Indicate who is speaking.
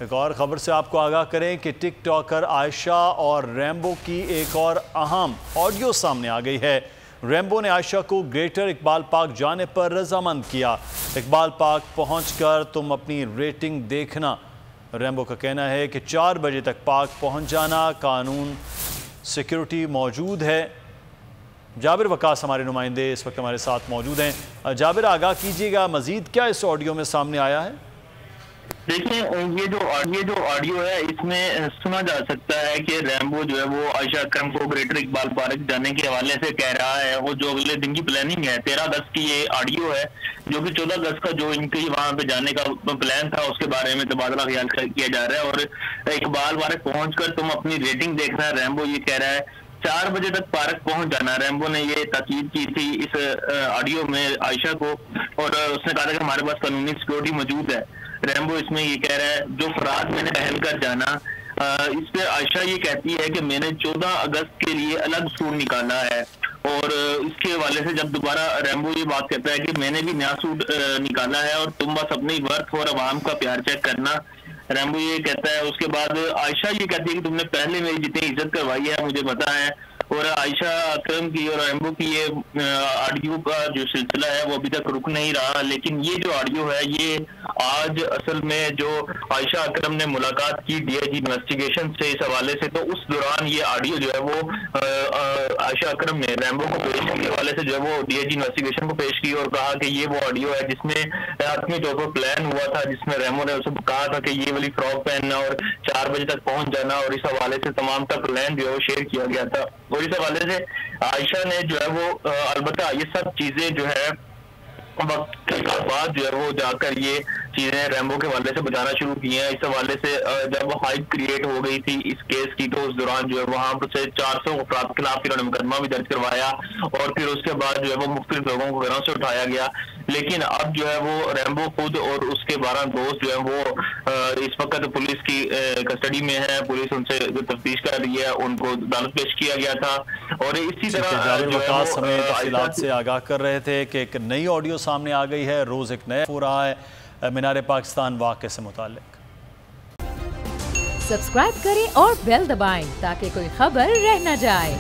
Speaker 1: एक और खबर से आपको आगाह करें कि टिकटॉकर आयशा और रैम्बो की एक और अहम ऑडियो सामने आ गई है। रैम्बो ने आयशा को ग्रेटर इकबाल पार्क जाने पर रजामंद किया। इकबाल पार्क पहुंचकर तुम अपनी रेटिंग देखना। रैम्बो का कहना है कि 4 बजे तक पार्क पहुंच जाना, कानून सिक्योरिटी मौजूद है। जाबिर वकास हमारे नुमाइंदे इस वक्त हमारे साथ मौजूद हैं। जाबिर, आगाह कीजिएगा, मजीद क्या इस ऑडियो में सामने आया है?
Speaker 2: देखिए, ये जो ऑडियो है इसमें सुना जा सकता है कि रैम्बो जो है वो आयशा अकरम को ग्रेटर इकबाल पार्क जाने के हवाले से कह रहा है। वो जो अगले दिन की प्लानिंग है, 13 अगस्त की ये ऑडियो है, जो कि 14 अगस्त का जो इनके वहां पे जाने का प्लान था उसके बारे में तबादला ख्याल किया जा रहा है। और इकबाल पार्क पहुंचकर तुम अपनी रेटिंग देखना, रैम्बो ये कह रहा है। 4 बजे तक पार्क पहुंच जाना। रैम्बो ने ये ताकीद की थी इस ऑडियो में आयशा को, और उसने कहा था कि हमारे पास कानूनी सिक्योरिटी मौजूद है। रैम्बो इसमें ये कह रहा है जो फराद मैंने पहन कर जाना। इस पे आयशा ये कहती है कि मैंने 14 अगस्त के लिए अलग सूट निकाला है, और इसके हवाले से जब दोबारा रैम्बो ये बात कहता है कि मैंने भी नया सूट निकाला है और तुम बस अपनी वर्थ और आवाम का प्यार चेक करना। रैम्बो ये कहता है। उसके बाद आयशा ये कहती है कि तुमने पहले मेरी जितनी इज्जत करवाई है मुझे पता है। और आयशा अकरम की और रैम्बो की ये ऑडियो का जो सिलसिला है वो अभी तक रुक नहीं रहा, लेकिन ये जो ऑडियो है ये आज असल में जो आयशा अकरम ने मुलाकात की डीआईजी इन्वेस्टिगेशन से इस हवाले से, तो उस दौरान ये ऑडियो जो है वो आयशा अकरम ने रैम्बो को पेश करने के हवाले से जो है वो डीआईजी इन्वेस्टिगेशन को पेश की और कहा कि ये वो ऑडियो है जिसमें आत्मी तौर पर प्लान हुआ था, जिसमें रैम्बो ने उसे कहा था कि ये वाली फ्रॉक पहनना और 4 बजे तक पहुंच जाना, और इस हवाले से तमाम का प्लान जो है वो शेयर किया गया था। और इस हवाले से आयशा ने जो है वो अलबत्ता ये सब चीजें जो है वक्त के बाद जो है वो जाकर ये चीजें रैम्बो के हवाले से बताना शुरू की हैं। इस हवाले से जब हाइप क्रिएट हो गई थी इस केस की, तो उस दौरान जो है वहां से 400 अफराद के खिलाफ इन्होंने मुकदमा भी दर्ज करवाया, और फिर उसके बाद जो है वो मुख्तलिफ लोगों को घरों से उठाया गया। लेकिन अब जो है वो रैम्बो खुद और उसके 12 दोस्त जो है वो इस वक्त पुलिस की कस्टडी में है। पुलिस उनसे तफ्तीश कर रही है, उनको अदालत पेश किया गया था। और इसी तरह
Speaker 1: जाबिर वकास हमें तफसीलात से आगाह कर रहे थे कि एक नई ऑडियो सामने आ गई है, रोज एक नया हो रहा है मीनार पाकिस्तान वाक़े से मुताल्लिक।
Speaker 3: सब्सक्राइब करें और बेल दबाएं ताकि कोई खबर रह न जाए।